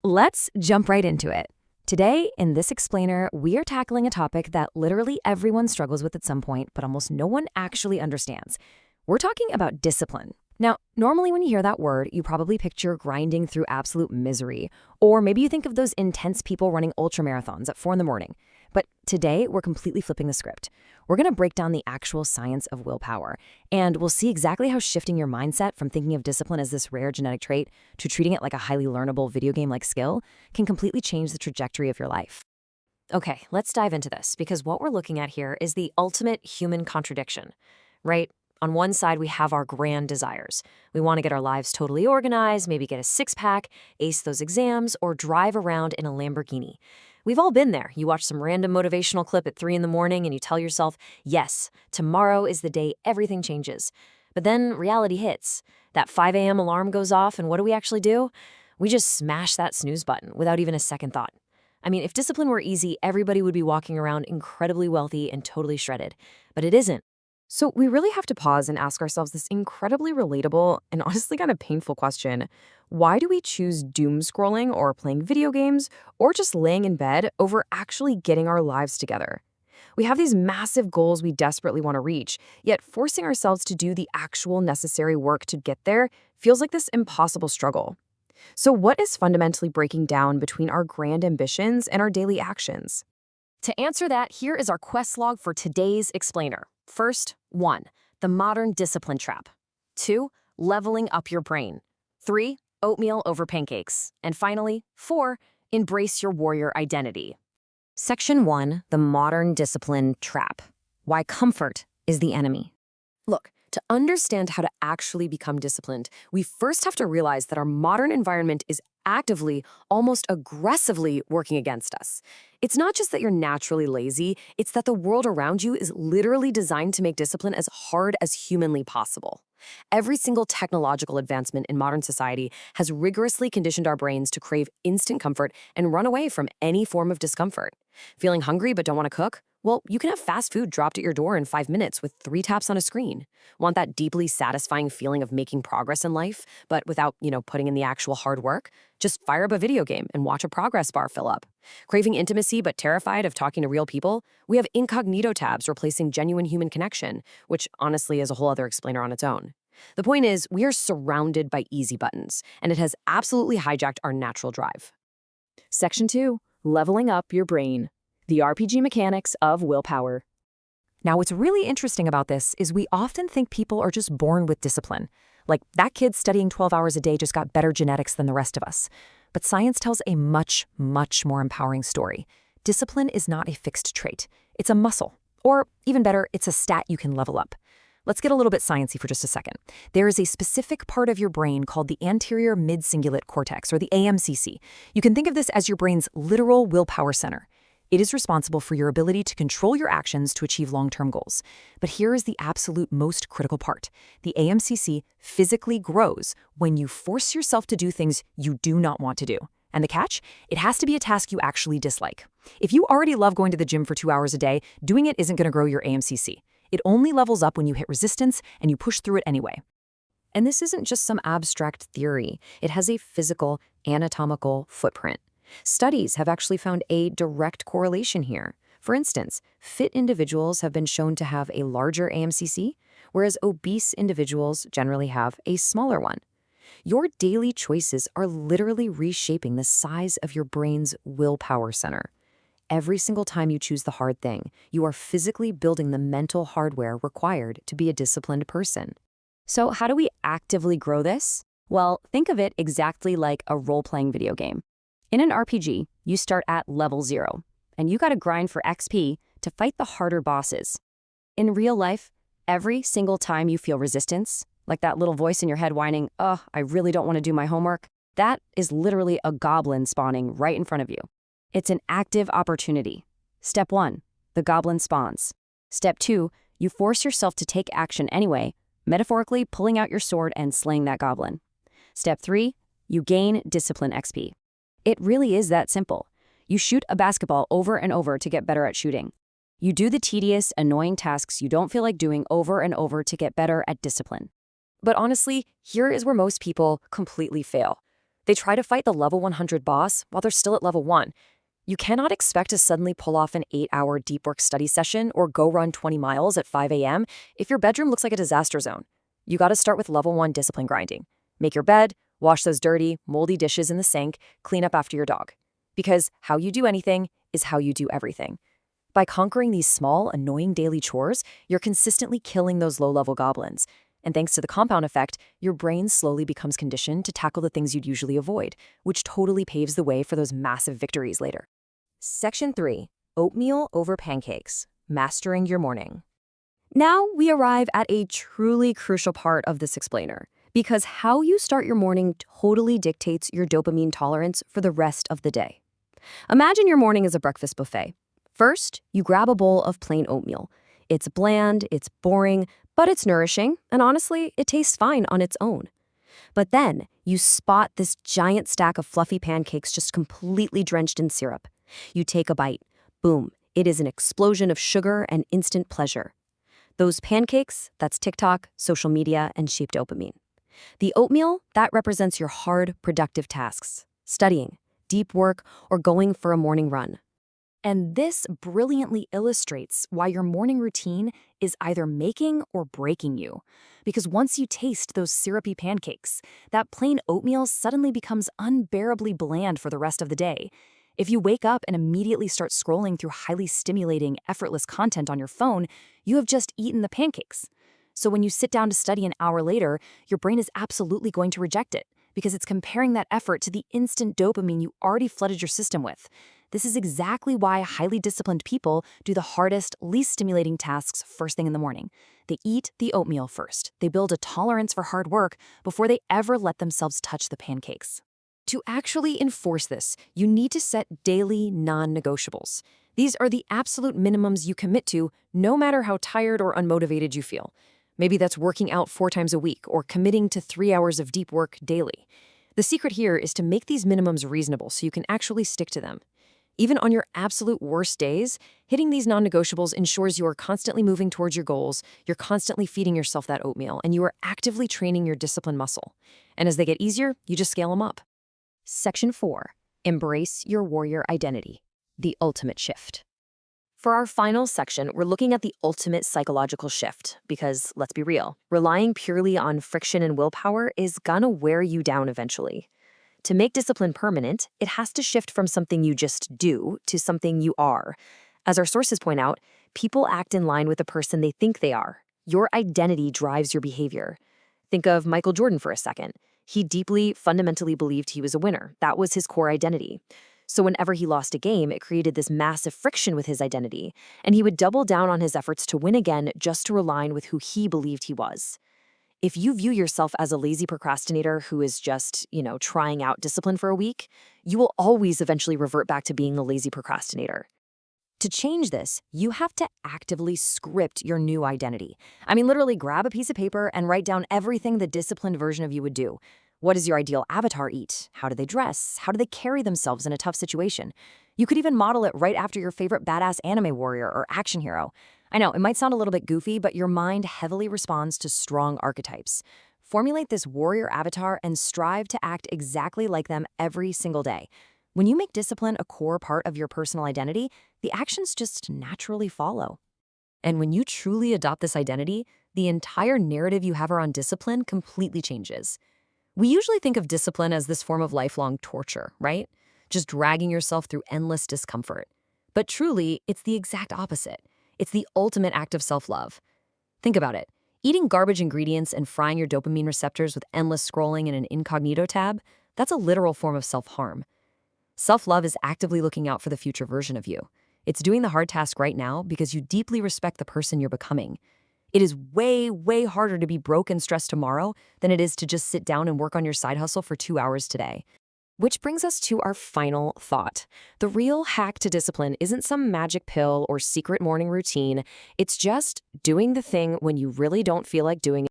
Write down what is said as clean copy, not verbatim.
Let's jump right into it. Today, in this explainer, we are tackling a topic that literally everyone struggles with at some point, but almost no one actually understands. We're talking about discipline. Now, normally when you hear that word, you probably picture grinding through absolute misery, or maybe you think of those intense people running ultramarathons at 4 in the morning. But today, we're completely flipping the script. We're going to break down the actual science of willpower, and we'll see exactly how shifting your mindset from thinking of discipline as this rare genetic trait to treating it like a highly learnable video game-like skill can completely change the trajectory of your life. Okay, let's dive into this, because what we're looking at here is the ultimate human contradiction, right? On one side, we have our grand desires. We want to get our lives totally organized, maybe get a six-pack, ace those exams, or drive around in a Lamborghini. We've all been there. You watch some random motivational clip at 3 in the morning and you tell yourself, yes, tomorrow is the day everything changes. But then reality hits. That 5 a.m. alarm goes off, and what do we actually do? We just smash that snooze button without even a second thought. I mean, if discipline were easy, everybody would be walking around incredibly wealthy and totally shredded. But it isn't. So we really have to pause and ask ourselves this incredibly relatable and honestly kind of painful question. Why do we choose doom scrolling or playing video games or just laying in bed over actually getting our lives together? We have these massive goals we desperately want to reach, yet forcing ourselves to do the actual necessary work to get there feels like this impossible struggle. So what is fundamentally breaking down between our grand ambitions and our daily actions? To answer that, here is our quest log for today's explainer. First, 1. The modern discipline trap. 2. Leveling up your brain. 3. Oatmeal over pancakes. And finally, 4. Embrace your warrior identity. Section 1. The modern discipline trap. Why comfort is the enemy. Look, to understand how to actually become disciplined, we first have to realize that our modern environment is actively, almost aggressively working against us. It's not just that you're naturally lazy, it's that the world around you is literally designed to make discipline as hard as humanly possible. Every single technological advancement in modern society has rigorously conditioned our brains to crave instant comfort and run away from any form of discomfort. Feeling hungry but don't want to cook? Well, you can have fast food dropped at your door in 5 minutes with 3 taps on a screen. Want that deeply satisfying feeling of making progress in life, but without, putting in the actual hard work? Just fire up a video game and watch a progress bar fill up. Craving intimacy but terrified of talking to real people? We have incognito tabs replacing genuine human connection, which honestly is a whole other explainer on its own. The point is, we are surrounded by easy buttons, and it has absolutely hijacked our natural drive. Section 2. Leveling up your brain. The RPG mechanics of willpower. Now, what's really interesting about this is we often think people are just born with discipline. Like, that kid studying 12 hours a day just got better genetics than the rest of us. But science tells a much, much more empowering story. Discipline is not a fixed trait. It's a muscle. Or, even better, it's a stat you can level up. Let's get a little bit sciencey for just a second. There is a specific part of your brain called the anterior mid-cingulate cortex, or the AMCC. You can think of this as your brain's literal willpower center. It is responsible for your ability to control your actions to achieve long-term goals. But here is the absolute most critical part. The AMCC physically grows when you force yourself to do things you do not want to do. And the catch? It has to be a task you actually dislike. If you already love going to the gym for 2 hours a day, doing it isn't going to grow your AMCC. It only levels up when you hit resistance and you push through it anyway. And this isn't just some abstract theory. It has a physical, anatomical footprint. Studies have actually found a direct correlation here. For instance, fit individuals have been shown to have a larger AMCC, whereas obese individuals generally have a smaller one. Your daily choices are literally reshaping the size of your brain's willpower center. Every single time you choose the hard thing, you are physically building the mental hardware required to be a disciplined person. So how do we actively grow this? Well, think of it exactly like a role-playing video game. In an RPG, you start at level 0, and you gotta grind for XP to fight the harder bosses. In real life, every single time you feel resistance, like that little voice in your head whining, "Oh, I really don't want to do my homework," that is literally a goblin spawning right in front of you. It's an active opportunity. Step 1, the goblin spawns. Step 2, you force yourself to take action anyway, metaphorically pulling out your sword and slaying that goblin. Step 3, you gain discipline XP. It really is that simple. You shoot a basketball over and over to get better at shooting. You do the tedious, annoying tasks you don't feel like doing over and over to get better at discipline. But honestly, here is where most people completely fail. They try to fight the level 100 boss while they're still at level 1. You cannot expect to suddenly pull off an 8-hour deep work study session or go run 20 miles at 5 a.m. if your bedroom looks like a disaster zone. You gotta start with level 1 discipline grinding. Make your bed, wash those dirty, moldy dishes in the sink, clean up after your dog. Because how you do anything is how you do everything. By conquering these small, annoying daily chores, you're consistently killing those low-level goblins. And thanks to the compound effect, your brain slowly becomes conditioned to tackle the things you'd usually avoid, which totally paves the way for those massive victories later. Section 3. Oatmeal over pancakes. Mastering your morning. Now we arrive at a truly crucial part of this explainer, because how you start your morning totally dictates your dopamine tolerance for the rest of the day. Imagine your morning as a breakfast buffet. First, you grab a bowl of plain oatmeal. It's bland, it's boring, but it's nourishing, and honestly, it tastes fine on its own. But then, you spot this giant stack of fluffy pancakes just completely drenched in syrup. You take a bite. Boom, it is an explosion of sugar and instant pleasure. Those pancakes, that's TikTok, social media, and cheap dopamine. The oatmeal, that represents your hard, productive tasks, studying, deep work, or going for a morning run. And this brilliantly illustrates why your morning routine is either making or breaking you. Because once you taste those syrupy pancakes, that plain oatmeal suddenly becomes unbearably bland for the rest of the day. If you wake up and immediately start scrolling through highly stimulating, effortless content on your phone, you have just eaten the pancakes. So when you sit down to study an hour later, your brain is absolutely going to reject it, because it's comparing that effort to the instant dopamine you already flooded your system with. This is exactly why highly disciplined people do the hardest, least stimulating tasks first thing in the morning. They eat the oatmeal first. They build a tolerance for hard work before they ever let themselves touch the pancakes. To actually enforce this, you need to set daily non-negotiables. These are the absolute minimums you commit to, no matter how tired or unmotivated you feel. Maybe that's working out 4 times a week or committing to 3 hours of deep work daily. The secret here is to make these minimums reasonable so you can actually stick to them. Even on your absolute worst days, hitting these non-negotiables ensures you are constantly moving towards your goals, you're constantly feeding yourself that oatmeal, and you are actively training your discipline muscle. And as they get easier, you just scale them up. Section 4. Embrace your warrior identity. The ultimate shift. For our final section, we're looking at the ultimate psychological shift because, let's be real, relying purely on friction and willpower is gonna wear you down eventually. To make discipline permanent, it has to shift from something you just do to something you are. As our sources point out, people act in line with the person they think they are. Your identity drives your behavior. Think of Michael Jordan for a second. He deeply, fundamentally believed he was a winner. That was his core identity. So whenever he lost a game, it created this massive friction with his identity, and he would double down on his efforts to win again just to align with who he believed he was. If you view yourself as a lazy procrastinator who is just, trying out discipline for a week, you will always eventually revert back to being a lazy procrastinator. To change this, you have to actively script your new identity. I mean, literally grab a piece of paper and write down everything the disciplined version of you would do. What does your ideal avatar eat? How do they dress? How do they carry themselves in a tough situation? You could even model it right after your favorite badass anime warrior or action hero. I know, it might sound a little bit goofy, but your mind heavily responds to strong archetypes. Formulate this warrior avatar and strive to act exactly like them every single day. When you make discipline a core part of your personal identity, the actions just naturally follow. And when you truly adopt this identity, the entire narrative you have around discipline completely changes. We usually think of discipline as this form of lifelong torture, right? Just dragging yourself through endless discomfort. But truly, it's the exact opposite. It's the ultimate act of self-love. Think about it. Eating garbage ingredients and frying your dopamine receptors with endless scrolling in an incognito tab, that's a literal form of self-harm. Self-love is actively looking out for the future version of you. It's doing the hard task right now because you deeply respect the person you're becoming. It is way, way harder to be broke and stressed tomorrow than it is to just sit down and work on your side hustle for 2 hours today. Which brings us to our final thought. The real hack to discipline isn't some magic pill or secret morning routine. It's just doing the thing when you really don't feel like doing it.